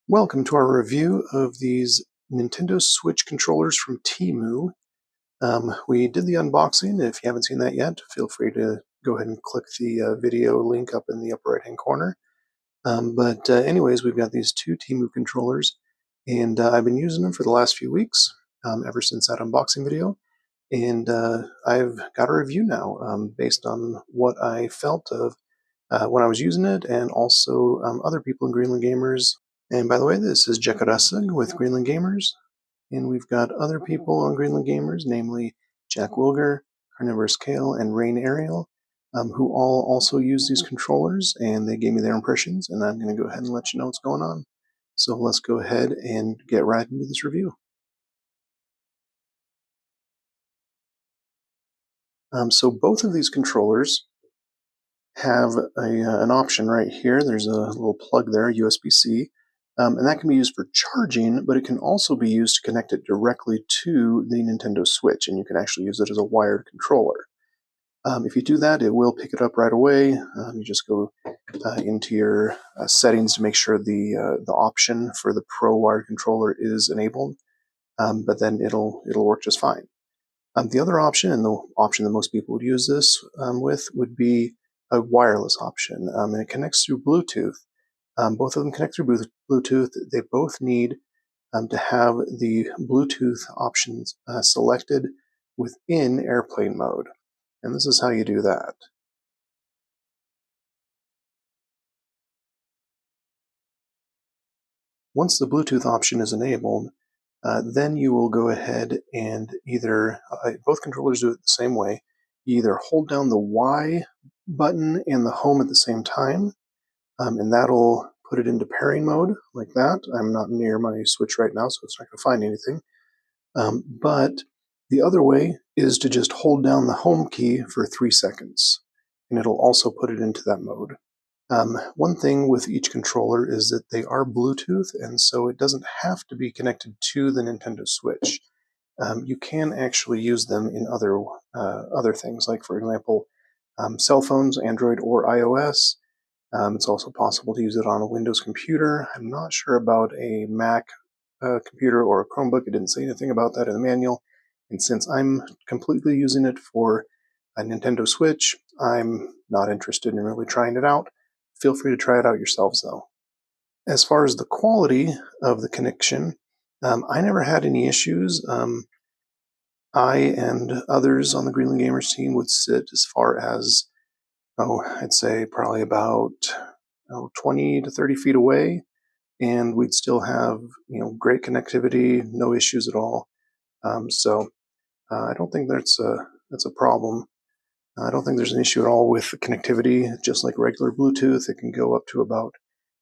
Welcome to our review of these Nintendo Switch controllers from Temu. We did the unboxing. If you haven't seen that yet, feel free to go ahead and click the video link up in the upper right-hand corner. Anyways, we've got these two Temu controllers, and I've been using them for the last few weeks, ever since that unboxing video. And I've got a review now based on what I felt of when I was using it, and also other people in Greenland Gamers. And by the way, this is Jekarasig with Greenland Gamers, and we've got other people on Greenland Gamers, namely Jack Wilger, Carnivorous Kale, and Rain Ariel, who all also use these controllers, and they gave me their impressions, and I'm going to go ahead and let you know what's going on. So let's go ahead and get right into this review. So both of these controllers have an option right here. There's a little plug there, USB-C, and that can be used for charging, but it can also be used to connect it directly to the Nintendo Switch, and you can actually use it as a wired controller. If you do that, it will pick it up right away. You just go into your settings to make sure the option for the Pro wired controller is enabled, but then it'll work just fine. The other option, and the option that most people would use this with, would be a wireless option, and it connects through Bluetooth. Both of them connect through Bluetooth. They both need to have the Bluetooth options selected within airplane mode, and this is how you do that. Once the Bluetooth option is enabled, then you will go ahead and either, both controllers do it the same way, you either hold down the Y button and the home at the same time, and that'll put it into pairing mode like that. I'm not near my Switch right now, so it's not going to find anything. But the other way is to just hold down the home key for 3 seconds, and it'll also put it into that mode. One thing with each controller is that they are Bluetooth, and so it doesn't have to be connected to the Nintendo Switch. You can actually use them in other things, like, for example, cell phones, Android or iOS. It's also possible to use it on a Windows computer. I'm not sure about a Mac computer or a Chromebook. It didn't say anything about that in the manual. And since I'm completely using it for a Nintendo Switch, I'm not interested in really trying it out. Feel free to try it out yourselves, though. As far as the quality of the connection, I never had any issues. I and others on the Greenland Gamers team would sit as far as, I'd say probably about 20 to 30 feet away, and we'd still have great connectivity, no issues at all. I don't think that's a problem. I don't think there's an issue at all with connectivity. Just like regular Bluetooth, it can go up to about,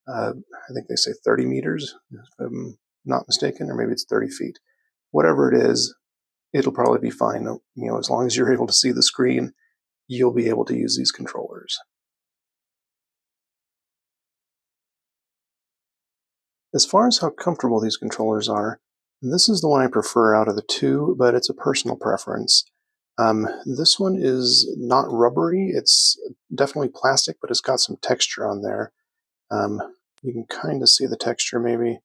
I think they say 30 meters, if I'm not mistaken, or maybe it's 30 feet. Whatever it is, it'll probably be fine. As long as you're able to see the screen, you'll be able to use these controllers. As far as how comfortable these controllers are, this is the one I prefer out of the two, but it's a personal preference. This one is not rubbery. It's definitely plastic, but it's got some texture on there. You can kind of see the texture maybe,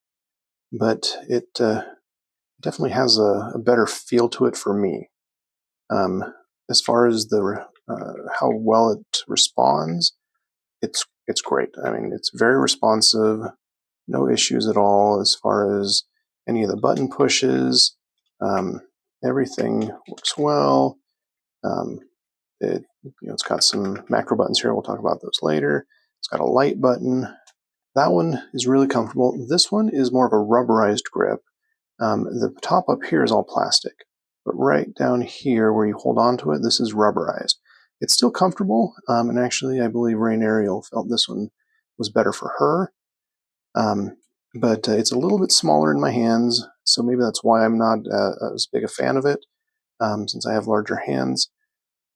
but it definitely has a better feel to it for me. As far as the how well it responds, it's great. I mean, it's very responsive, no issues at all as far as any of the button pushes. Everything works well. It's got some macro buttons here. We'll talk about those later. It's got a light button. That one is really comfortable. This one is more of a rubberized grip. The top up here is all plastic, but right down here where you hold on to it, this is rubberized. It's still comfortable, and actually I believe Rain Ariel felt this one was better for her. But it's a little bit smaller in my hands, so maybe that's why I'm not as big a fan of it, since I have larger hands.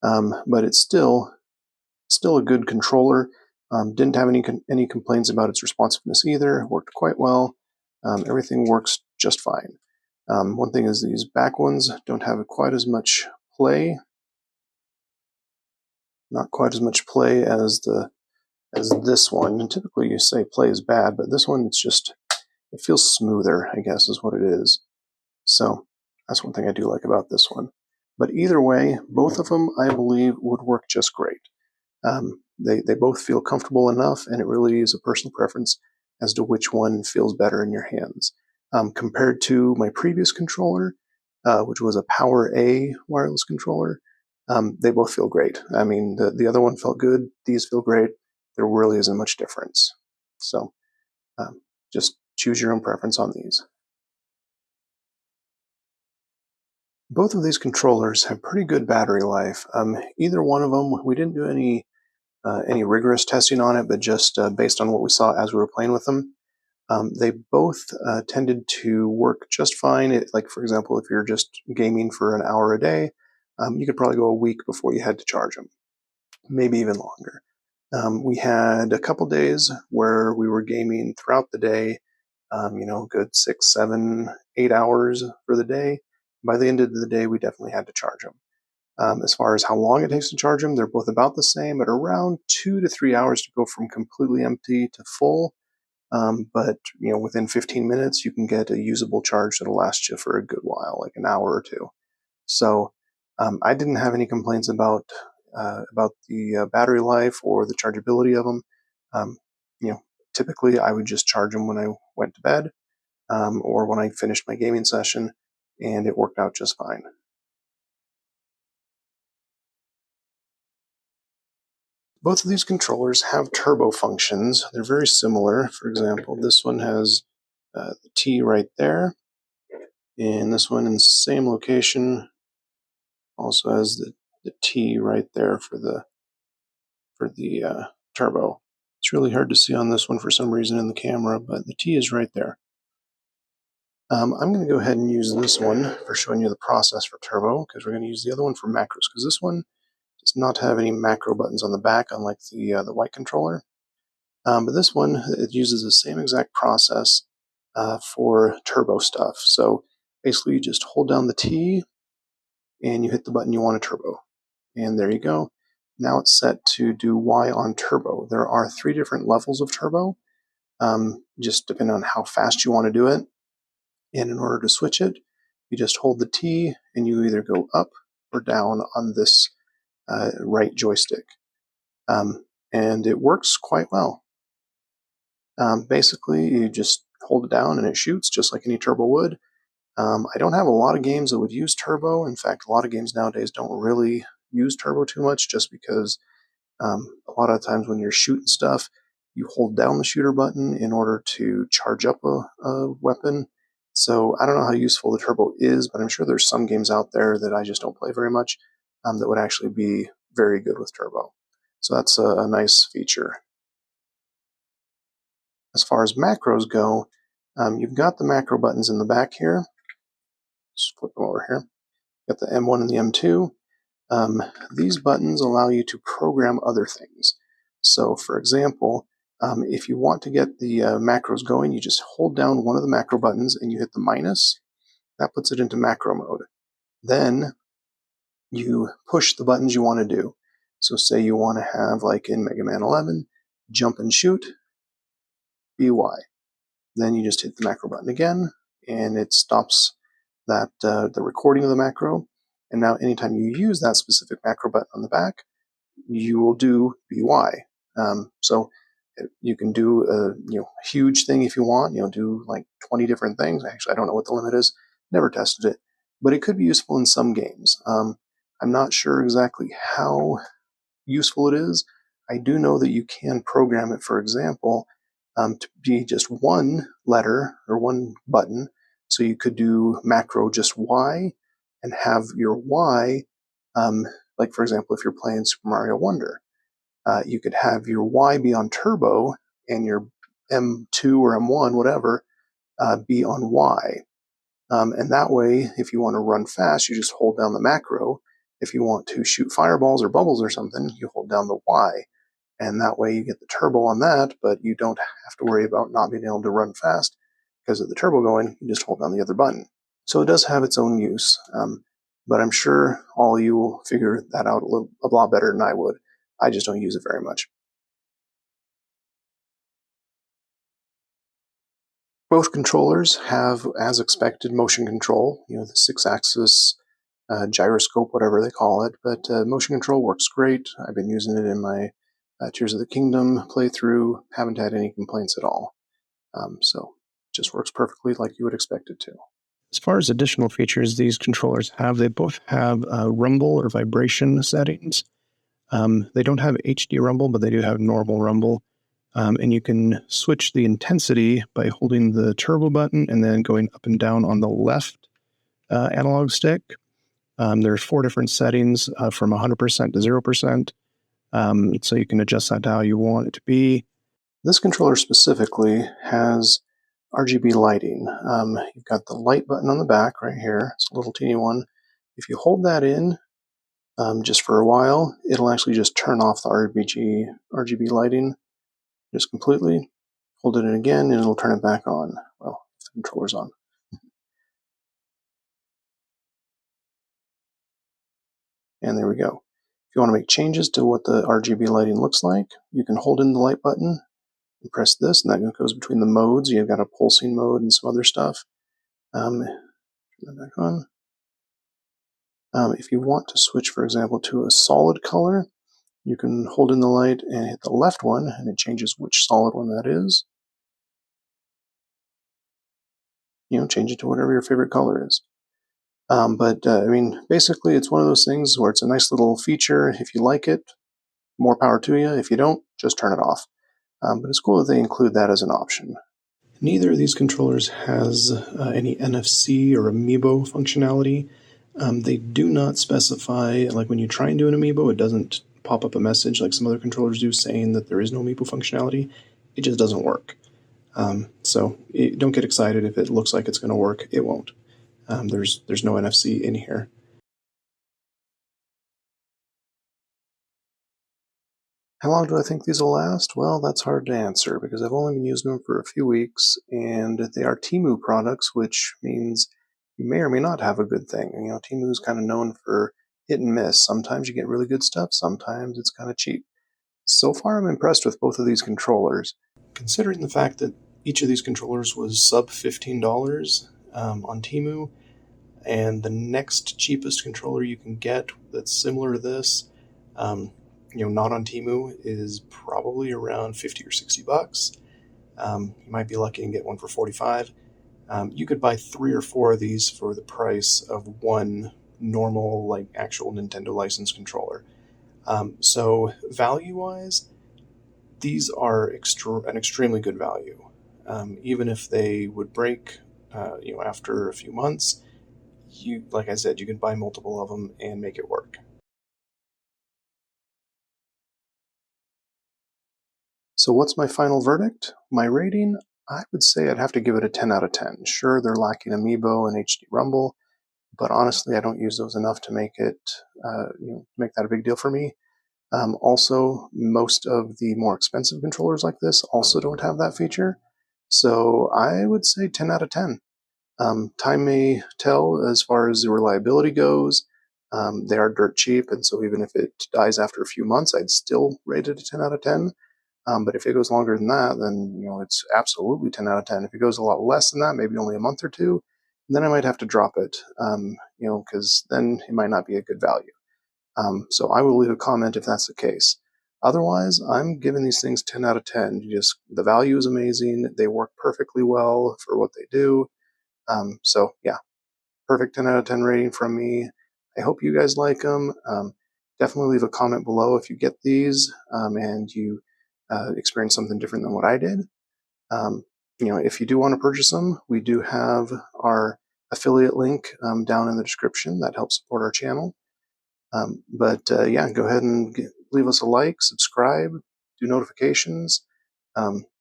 But it's still a good controller. Didn't have any complaints about its responsiveness either. It worked quite well. Everything works just fine. One thing is these back ones don't have quite as much play. Not quite as much play as this one. And typically you say play is bad, but this one, it's just, it feels smoother, I guess is what it is. So that's one thing I do like about this one. But either way, both of them I believe would work just great. They both feel comfortable enough, and it really is a personal preference as to which one feels better in your hands. Compared to my previous controller, which was a Power A wireless controller, they both feel great. I mean, the other one felt good. These feel great. There really isn't much difference. So just choose your own preference on these. Both of these controllers have pretty good battery life. Either one of them, we didn't do any rigorous testing on it, but just based on what we saw as we were playing with them, they both tended to work just fine. Like, for example, if you're just gaming for an hour a day, you could probably go a week before you had to charge them, maybe even longer. We had a couple days where we were gaming throughout the day, good 6, 7, 8 hours for the day. By the end of the day, we definitely had to charge them. As far as how long it takes to charge them, they're both about the same at around 2 to 3 hours to go from completely empty to full. But within 15 minutes, you can get a usable charge that'll last you for a good while, like an hour or two. So I didn't have any complaints about the battery life or the chargeability of them. Um, typically I would just charge them when I went to bed or when I finished my gaming session, and it worked out just fine. Both of these controllers have turbo functions. They're very similar. For example, this one has the T right there, and this one in the same location also has the T right there for the turbo. It's really hard to see on this one for some reason in the camera, but the T is right there. I'm going to go ahead and use this one for showing you the process for turbo, because we're going to use the other one for macros, because this one does not have any macro buttons on the back, unlike the white controller. But this one, it uses the same exact process for turbo stuff. So basically you just hold down the T and you hit the button you want to turbo. And there you go. Now it's set to do Y on turbo. There are 3 different levels of turbo, just depending on how fast you want to do it. And in order to switch it, you just hold the T and you either go up or down on this right joystick. And it works quite well. Basically, you just hold it down and it shoots just like any turbo would. I don't have a lot of games that would use turbo. In fact, a lot of games nowadays don't really use turbo too much, just because a lot of times when you're shooting stuff, you hold down the shooter button in order to charge up a weapon. So I don't know how useful the turbo is, but I'm sure there's some games out there that I just don't play very much that would actually be very good with turbo. So that's a nice feature. As far as macros go, you've got the macro buttons in the back here. Just flip them over here. Got the M1 and the M2. These buttons allow you to program other things. So, for example, if you want to get the macros going, you just hold down one of the macro buttons and you hit the minus. That puts it into macro mode. Then you push the buttons you want to do. So say you want to have, like in Mega Man 11, jump and shoot, BY. Then you just hit the macro button again, and it stops the recording of the macro. And now anytime you use that specific macro button on the back, you will do BY. So you can do a huge thing if you want, do like 20 different things. Actually, I don't know what the limit is. Never tested it, but it could be useful in some games. I'm not sure exactly how useful it is. I do know that you can program it, for example, to be just one letter or one button. So you could do macro just Y and have your Y, like for example, if you're playing Super Mario Wonder, you could have your Y be on turbo and your M2 or M1, whatever, be on Y. And that way, if you want to run fast, you just hold down the macro. If you want to shoot fireballs or bubbles or something, you hold down the Y. And that way you get the turbo on that, but you don't have to worry about not being able to run fast, because of the turbo going, you just hold down the other button. So it does have its own use, but I'm sure all of you will figure that out a lot better than I would. I just don't use it very much. Both controllers have, as expected, motion control, the 6-axis gyroscope, whatever they call it, but motion control works great. I've been using it in my Tears of the Kingdom playthrough, haven't had any complaints at all. So it just works perfectly like you would expect it to. As far as additional features these controllers have, they both have rumble or vibration settings. They don't have HD rumble, but they do have normal rumble. And you can switch the intensity by holding the turbo button and then going up and down on the left analog stick. There's 4 different settings from 100% to 0%. So you can adjust that to how you want it to be. This controller specifically has RGB lighting. You've got the light button on the back right here. It's a little teeny one. If you hold that in just for a while, it'll actually just turn off the RGB lighting just completely. Hold it in again and it'll turn it back on. Well, if the controller's on. And there we go. If you want to make changes to what the RGB lighting looks like, you can hold in the light button and press this, and that goes between the modes. You've got a pulsing mode and some other stuff. Turn that back on. If you want to switch, for example, to a solid color, you can hold in the light and hit the left one, and it changes which solid one that is. Change it to whatever your favorite color is. Basically, it's one of those things where it's a nice little feature. If you like it, more power to you. If you don't, just turn it off. But it's cool that they include that as an option. Neither of these controllers has any NFC or Amiibo functionality. They do not specify, like when you try and do an Amiibo, it doesn't pop up a message like some other controllers do saying that there is no Amiibo functionality. It just doesn't work. So don't get excited if it looks like it's going to work. It won't. There's no NFC in here. How long do I think these will last? Well, that's hard to answer because I've only been using them for a few weeks, and they are Temu products, which means you may or may not have a good thing. Temu is kind of known for hit and miss. Sometimes you get really good stuff, sometimes it's kind of cheap. So far, I'm impressed with both of these controllers. Considering the fact that each of these controllers was sub $15 on Temu, and the next cheapest controller you can get that's similar to this, not on Temu, is probably around 50 or 60 bucks. You might be lucky and get one for 45. You could buy 3 or 4 of these for the price of one normal, actual Nintendo licensed controller. So value-wise, these are an extremely good value. Even if they would break, after a few months, like I said, you can buy multiple of them and make it work. So what's my final verdict? My rating? I would say I'd have to give it a 10 out of 10. Sure, they're lacking Amiibo and HD Rumble, but honestly, I don't use those enough to make it, make that a big deal for me. Also, most of the more expensive controllers like this also don't have that feature. So I would say 10 out of 10. Time may tell as far as the reliability goes. They are dirt cheap, and so even if it dies after a few months, I'd still rate it a 10 out of 10. But if it goes longer than that, then it's absolutely 10 out of 10. If it goes a lot less than that, maybe only a month or two, then I might have to drop it, because then it might not be a good value. So I will leave a comment if that's the case. Otherwise, I'm giving these things 10 out of 10. The value is amazing. They work perfectly well for what they do. So yeah, perfect 10 out of 10 rating from me. I hope you guys like them. Definitely leave a comment below if you get these and you experience something different than what I did. If you do want to purchase them, we do have our affiliate link down in the description that helps support our channel. Yeah, go ahead and leave us a like, subscribe, do notifications.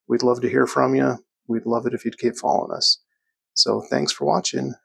We'd love to hear from you. We'd love it if you'd keep following us. So thanks for watching.